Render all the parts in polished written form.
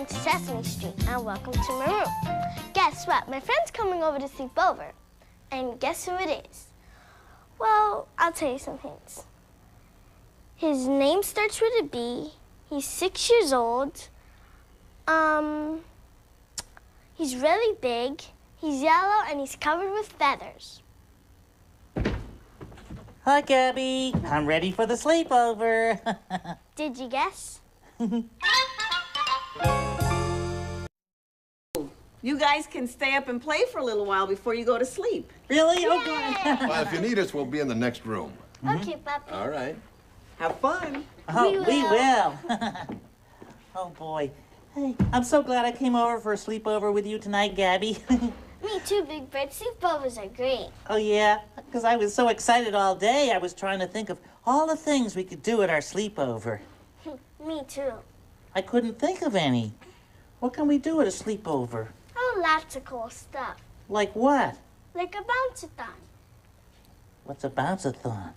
to Sesame Street and welcome to my room. Guess what? My friend's coming over to sleep over. And guess who it is? Well, I'll tell you some hints. His name starts with a B. He's 6 years old. He's really big. He's yellow and he's covered with feathers. Hi, Gabby. I'm ready for the sleepover. Did you guess? You guys can stay up and play for a little while before you go to sleep. Really? Oh, good. Well, if you need us, we'll be in the next room. Okay, Papi. All right. Have fun. Oh, We will. Oh, boy. Hey, I'm so glad I came over for a sleepover with you tonight, Gabby. Me too, Big Bird. Sleepovers are great. Oh, yeah? Because I was so excited all day, I was trying to think of all the things we could do at our sleepover. Me too. I couldn't think of any. What can we do at a sleepover? Oh, lots of cool stuff. Like what? Like a bounce-a-thon. What's a bounce-a-thon?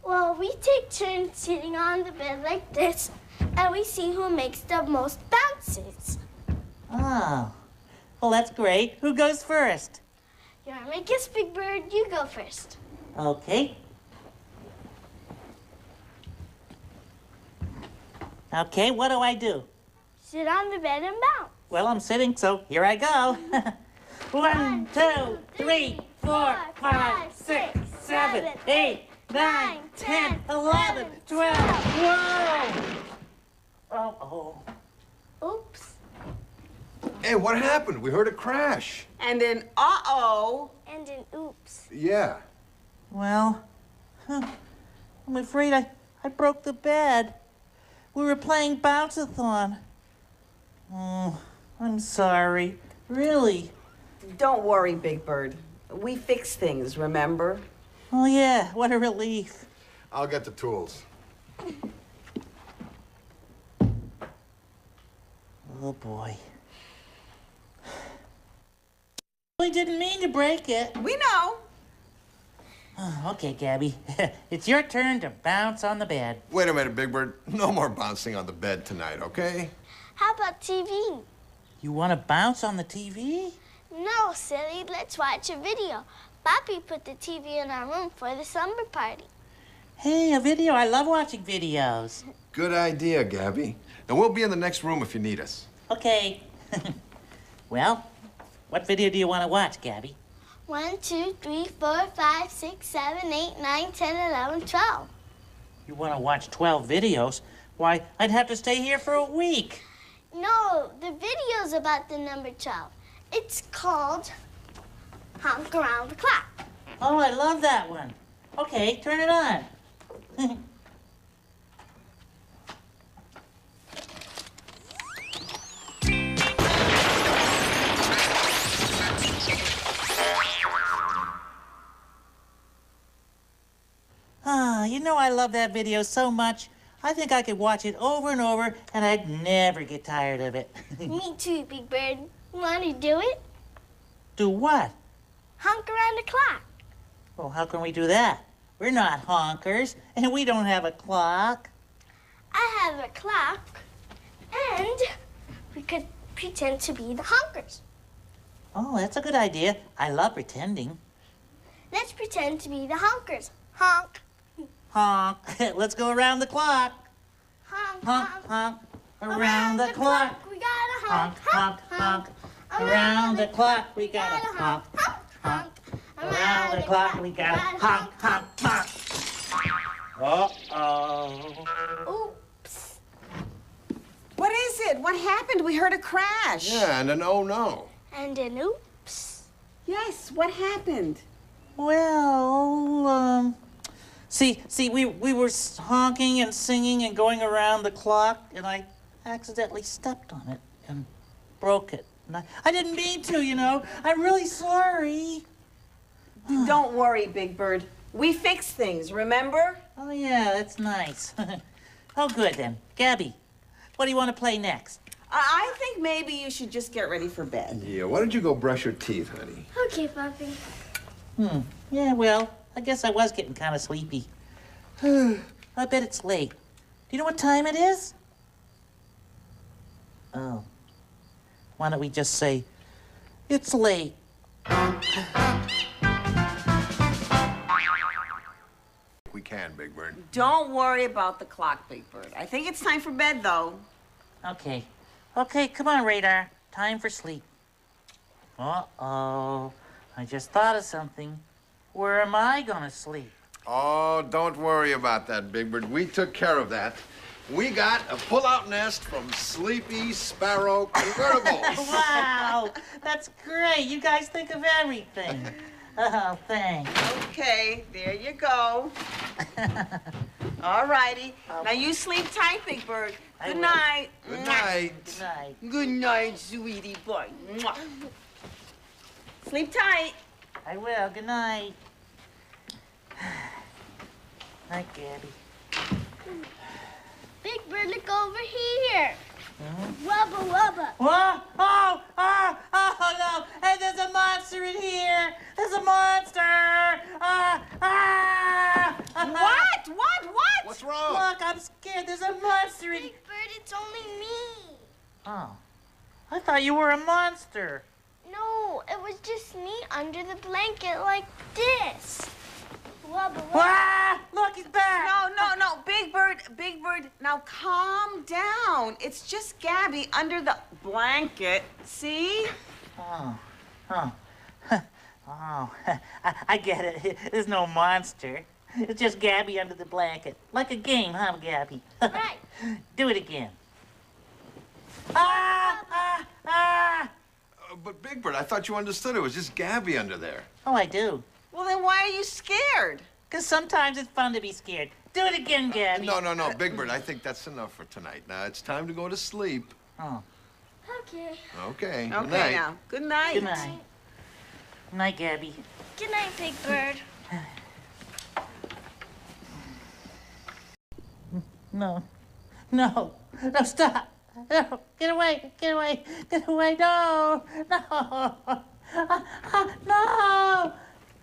Well, we take turns sitting on the bed like this, and we see who makes the most bounces. Oh. Well, that's great. Who goes first? You want to make us, Big Bird? You go first. Okay. Okay, what do I do? Sit on the bed and bounce. Well, I'm sitting, so here I go. 1, 2, 3, 4, 5, 6, 7, 8, 9, 10, 11, 12. Whoa! Oh. Oops. Hey, what happened? We heard a crash. And then, uh-oh. And an oops. Yeah. Well, I'm afraid I broke the bed. We were playing bounce-a-thon. Oh, I'm sorry. Really? Don't worry, Big Bird. We fix things, remember? Oh, yeah. What a relief. I'll get the tools. Oh, boy. I didn't mean to break it. We know. Oh, okay, Gabby. It's your turn to bounce on the bed. Wait a minute, Big Bird. No more bouncing on the bed tonight, okay? How about TV? You want to bounce on the TV? No, silly. Let's watch a video. Papi put the TV in our room for the slumber party. Hey, a video. I love watching videos. Good idea, Gabby. And we'll be in the next room if you need us. Okay. Well, what video do you want to watch, Gabby? 1, 2, 3, 4, 5, 6, 7, 8, 9, 10, 11, 12. You want to watch 12 videos? Why, I'd have to stay here for a week. No, the video's about the number 12. It's called Honk Around the Clock. Oh, I love that one. Okay, turn it on. You know I love that video so much. I think I could watch it over and over, and I'd never get tired of it. Me too, Big Bird. Want to do it? Do what? Honk around the clock. Well, how can we do that? We're not honkers, and we don't have a clock. I have a clock, and we could pretend to be the honkers. Oh, that's a good idea. I love pretending. Let's pretend to be the honkers. Honk. Honk. Let's go around the clock. Honk, Honk, honk. honk. Around the clock. We gotta honk, Honk, honk, honk. Around the clock, we gotta honk, honk. Around the clock, we gotta honk, honk, honk. Uh-oh. Oops. What is it? What happened? We heard a crash. Yeah, and an oh no. And an oops. Yes, what happened? Well, see, we were honking and singing and going around the clock, and I accidentally stepped on it and broke it. And I didn't mean to, you know. I'm really sorry. Don't worry, Big Bird. We fix things, remember? Oh, yeah, that's nice. Oh, good, then. Gabby, what do you want to play next? I think maybe you should just get ready for bed. Yeah, why don't you go brush your teeth, honey? Okay, Papi. Yeah, well, I guess I was getting kind of sleepy. I bet it's late. Do you know what time it is? Oh, Why don't we just say, it's late? We can, Big Bird. Don't worry about the clock, Big Bird. I think it's time for bed, though. Okay. Okay, come on, Radar. Time for sleep. Uh-oh. I just thought of something. Where am I gonna sleep? Oh, don't worry about that, Big Bird. We took care of that. We got a pull-out nest from Sleepy Sparrow Convertibles. Wow, that's great. You guys think of everything. Oh, thanks. Okay, there you go. All righty. Now you sleep tight, Big Bird. I Good will. night. Good night. Good night. Good night, sweetie boy. Mwah. Sleep tight. I will. Good night. Night, Gabby. Big Bird, look over here. Wubba wubba. Whoa! Oh, no! Hey, there's a monster in here! There's a monster! What? What's wrong? Look, I'm scared. There's a monster in... Big Bird, it's only me. Oh. I thought you were a monster. No, it was just me under the blanket like this. Wubba wubba. Ah! Look, he's back! No. Big Bird, now calm down. It's just Gabby under the blanket. See? Oh. I get it. There's no monster. It's just Gabby under the blanket. Like a game, huh, Gabby? Right. Do it again. But Big Bird, I thought you understood. It was just Gabby under there. Oh, I do. Well, then why are you scared? Because sometimes it's fun to be scared. Do it again, Gabby. No, Big Bird, I think that's enough for tonight. Now, it's time to go to sleep. Oh, Okay. Okay, good Okay, night. now. Good night. good night. Good night, Gabby. Good night, Big Bird. No, stop. No, get away, no. No,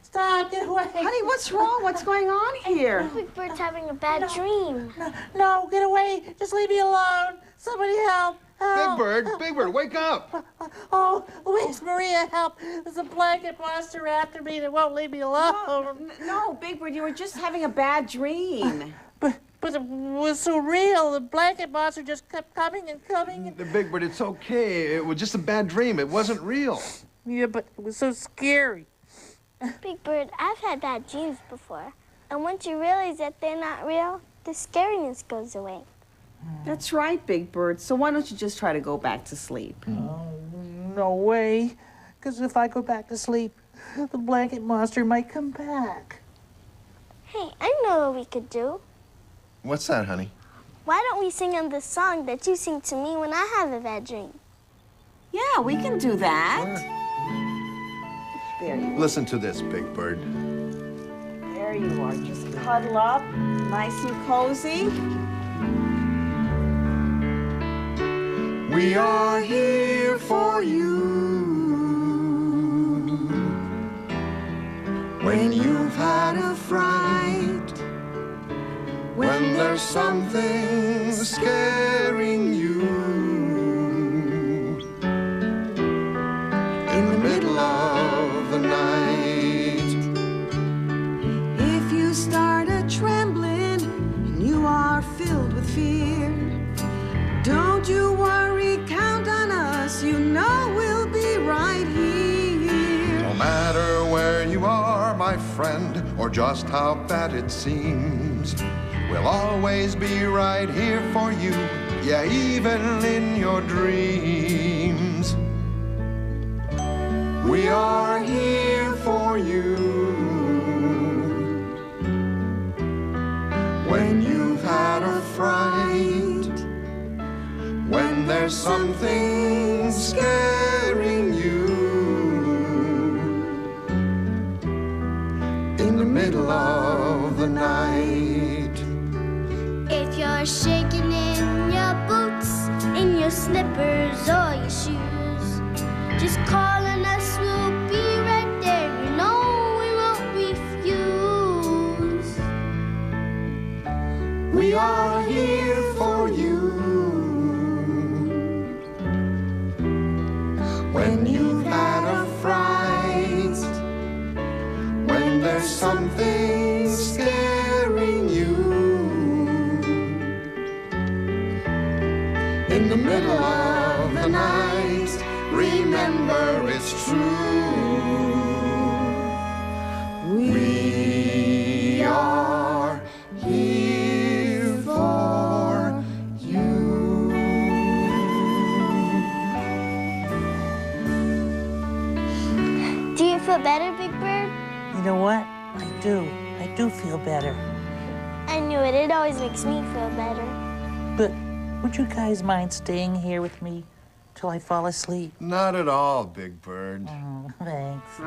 stop, get away. Honey, what's wrong? What's going on here? Big Bird's having a bad dream. No, get away, just leave me alone. Somebody help. Big Bird, wake up. Oh, Louise Maria, help. There's a blanket monster after me that won't leave me alone. No, Big Bird, you were just having a bad dream. But it was so real. The blanket monster just kept coming and coming. Big Bird, it's okay. It was just a bad dream. It wasn't real. Yeah, but it was so scary. Big Bird, I've had bad dreams before. And once you realize that they're not real, the scariness goes away. That's right, Big Bird. So why don't you just try to go back to sleep? Oh, no way. Because if I go back to sleep, the blanket monster might come back. Hey, I know what we could do. What's that, honey? Why don't we sing on the song that you sing to me when I have a bad dream? Yeah, we can do that. There you are. Listen to this, Big Bird. There you are. Just cuddle up, nice and cozy. We are here for you when you've had a fright, when there's something scaring you in the middle of the night. If you start a trembling and you are filled with fear, don't you worry, count on us, you know we'll be right here. No matter where you are, my friend, or just how bad it seems, we'll always be right here for you, yeah, even in your dreams. We are here for you when you've had a fright, when there's something scaring you in the middle of the night. If you're shaking in your boots, in your slippers or your shoes, just call on us, we'll be right there. You know we won't refuse. We are here for you in the middle of the night. Remember it's true. We are here for you. Do you feel better, Big Bird? You know what? I do. I do feel better. I knew it. It always makes me feel better. But would you guys mind staying here with me till I fall asleep? Not at all, Big Bird. Oh, thanks.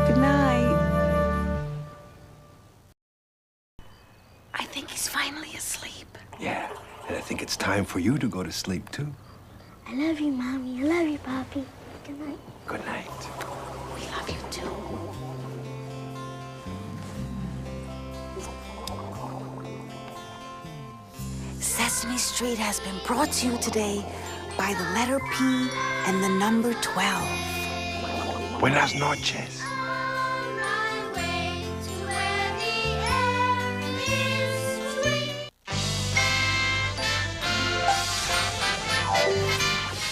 Good night. I think he's finally asleep. Yeah, and I think it's time for you to go to sleep, too. I love you, Mommy. I love you, Poppy. Good night. Good night. We love you too. Sesame Street has been brought to you today by the letter P and the number 12. Buenas noches.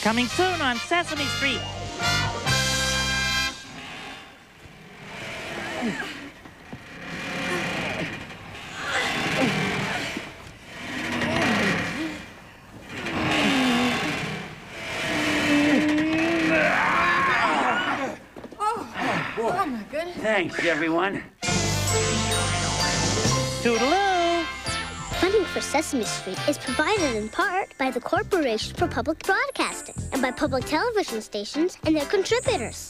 Coming soon on Sesame Street. Thanks, everyone. Toodaloo! Funding for Sesame Street is provided in part by the Corporation for Public Broadcasting and by public television stations and their contributors.